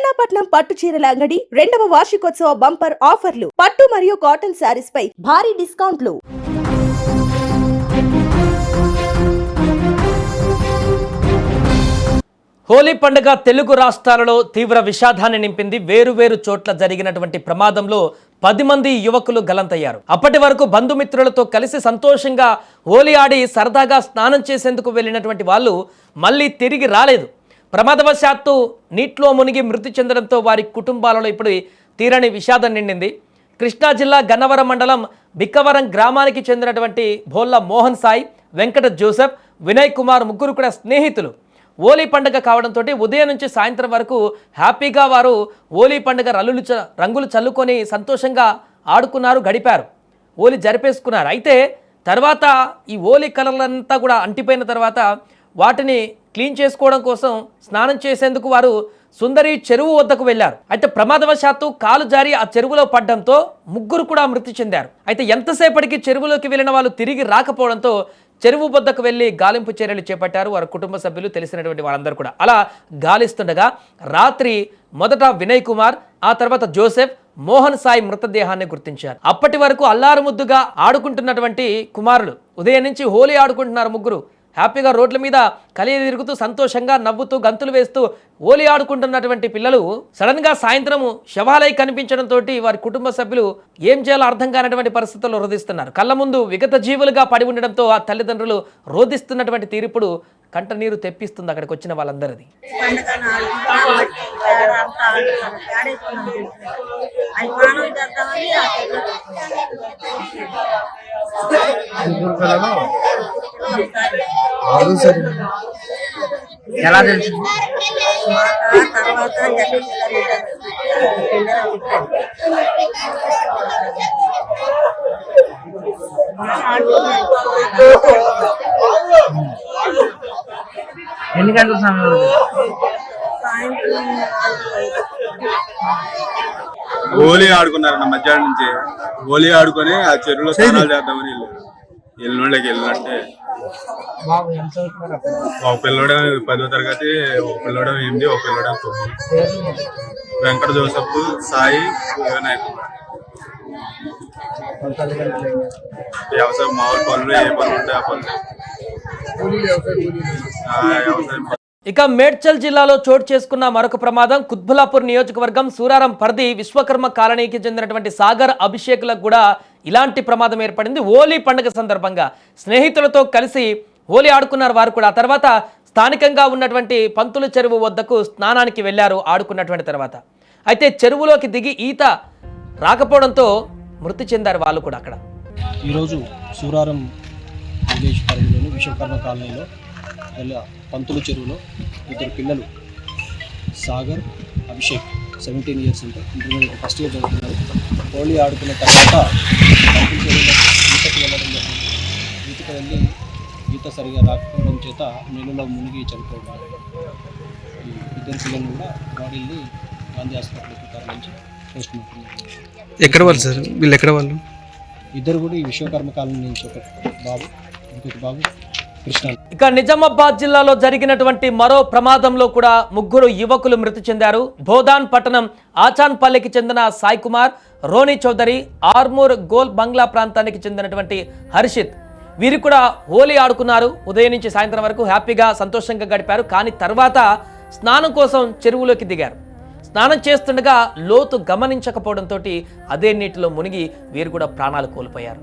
చెన్నాపట్నం పట్టు చీరల అంగడి 2వ వార్షికోత్సవ బంపర్ ఆఫర్లు. పట్టు మరియు కాటన్ శారీస్ పై భారీ డిస్కౌంట్లు. హోలీ పండుగ తెలుగు రాష్ట్రాలలో తీవ్ర విషాదాన్ని నింపింది. వేరు చోట్ల జరిగినటువంటి ప్రమాదంలో 10 మంది యువకులు గలంతయ్యారు. అప్పటి వరకు బంధుమిత్రులతో కలిసి సంతోషంగా హోలీ ఆడి సరదాగా స్నానం చేసేందుకు వెళ్ళినటువంటి వాళ్ళు మళ్ళీ తిరిగి రాలేదు. ప్రమాదవశాత్తు నీటిలో మునిగి మృతి చెందడంతో వారి కుటుంబాలలో ఇప్పుడు తీరని విషాదం నిండింది. కృష్ణా జిల్లా గన్నవరం మండలం బిక్కవరం గ్రామానికి చెందినటువంటి భోల్ల మోహన్ సాయి, వెంకట జోసెఫ్, వినయ్ కుమార్ ముగ్గురు కూడా స్నేహితులు. హోలీ పండుగ కావడంతో ఉదయం నుంచి సాయంత్రం వరకు హ్యాపీగా వారు హోలీ పండుగ రంగులు చల్లుకొని సంతోషంగా ఆడుకున్నారు, గడిపారు, హోలీ జరిపేసుకున్నారు. అయితే తర్వాత ఈ హోలీ కలర్లంతా కూడా అంటిపోయిన తర్వాత వాటిని క్లీన్ చేసుకోవడం కోసం స్నానం చేసేందుకు వారు సుందరి చెరువు వద్దకు వెళ్లారు. అయితే ప్రమాదవశాత్తు కాలు జారి ఆ చెరువులో పడడంతో ముగ్గురు కూడా మృతి చెందారు. అయితే ఎంతసేపటికి చెరువులోకి వెళ్ళిన వాళ్ళు తిరిగి రాకపోవడంతో చెరువు వద్దకు వెళ్లి గాలింపు చర్యలు చేపట్టారు వారి కుటుంబ సభ్యులు, తెలిసినటువంటి వారందరూ కూడా. అలా గాలిస్తుండగా రాత్రి మొదట వినయ్ కుమార్, ఆ తర్వాత జోసెఫ్, మోహన్ సాయి మృతదేహాన్ని గుర్తించారు. అప్పటి వరకు అల్లారుముద్దుగా ఆడుకుంటున్నటువంటి కుమారులు ఉదయం నుంచి హోలీ ఆడుకుంటున్నారు. ముగ్గురు హ్యాపీగా రోడ్ల మీద కలిగి తిరుగుతూ సంతోషంగా నవ్వుతూ గంతులు వేస్తూ హోలీ ఆడుకుంటున్నటువంటి పిల్లలు సడన్ గా సాయంత్రం శవాలై కనిపించడంతో వారి కుటుంబ సభ్యులు ఏం చేయాలో అర్థం కానటువంటి పరిస్థితుల్లో రోధిస్తున్నారు. కళ్ళ ముందు విగత జీవులుగా పడి ఉండడంతో ఆ తల్లిదండ్రులు రోధిస్తున్నటువంటి తీర్పుడు కంట నీరు తెప్పిస్తుంది అక్కడికి వచ్చిన వాళ్ళందరిది. ఎలా తెలుసు? ఎన్ని గంటల సమయంలో? హోలీ ఆడుకున్నారన్న మధ్యాహ్నం నుంచి. హోలీ ఆడుకొని ఆ చెరువులో స్నానాలు చేద్దామని వెళ్ళినోళ్ళకి వెళ్ళినట్టే ఒక పిల్లడు 10వ తరగతి, ఒక పిల్లడు 8, ఒక పిల్లడు 9. వెంకట జోసెఫ్, సాయి, వినయ్ కుమార్. వ్యవసాయం మామూలు పనులు, ఏ పనులు ఉంటే ఆ పనులు. వ్యవసాయం. ఇక మేడ్చల్ జిల్లాలో చోటు చేసుకున్న మరొక ప్రమాదం కుత్బులాపూర్ నియోజకవర్గం సూరారం పరిధి విశ్వకర్మ కాలనీకి చెందినటువంటి సాగర్, అభిషేక్లకు కూడా ఇలాంటి ప్రమాదం ఏర్పడింది. హోలీ పండుగ సందర్భంగా స్నేహితులతో కలిసి హోలీ ఆడుకున్నారు వారు కూడా. ఆ తర్వాత స్థానికంగా ఉన్నటువంటి పంతుల చెరువు వద్దకు స్నానానికి వెళ్లారు ఆడుకున్నటువంటి తర్వాత. అయితే చెరువులోకి దిగి ఈత రాకపోవడంతో మృతి చెందారు వాళ్ళు కూడా. అక్కడ ఈరోజు సూరారం విలేజ్ పరిధిలోని విశ్వకర్మ కాలనీలో పంతుల చెరువులో 2 పిల్లలు సాగర్, అభిషేక్ 17 ఇయర్స్ అంటే ఇంటర్మీడియట్ ఫస్ట్ ఇయర్ చదువుతున్నారు. హోలీ ఆడుకున్న తర్వాత పంతుల చెరువులో ఈతకు వెళ్ళడం జరిగింది. ఈతకు వెళ్ళి ఈత సరిగా రాకపోవడం చేత నీళ్ళలో మునిగి చనిపోతున్నారు. ఈ 2 పిల్లలు కూడా బాడీని గాంధీ హాస్పిటల్కి తరలించి పోస్ట్ మార్టం. ఎక్కడ వాళ్ళు సార్? వీళ్ళు ఎక్కడ వాళ్ళు? 2 కూడా ఈ విశ్వకర్మ కాలనీ నుంచి, ఒక బాబు, ఇంకొక బాబు కృష్ణ. ఇక నిజామాబాద్ జిల్లాలో జరిగినటువంటి మరో ప్రమాదంలో కూడా 3 యువకులు మృతి చెందారు. బోధాన్ పట్టణం ఆచాన్పల్లికి చెందిన సాయి కుమార్, రోని చౌదరి, ఆర్మూర్ గోల్ బంగ్లా ప్రాంతానికి చెందినటువంటి హర్షిత్ వీరు కూడా హోలీ ఆడుకున్నారు. ఉదయం నుంచి సాయంత్రం వరకు హ్యాపీగా సంతోషంగా గడిపారు. కానీ తర్వాత స్నానం కోసం చెరువులోకి దిగారు. స్నానం చేస్తుండగా లోతు గమనించకపోవడంతో అదే నీటిలో మునిగి వీరు కూడా ప్రాణాలు కోల్పోయారు.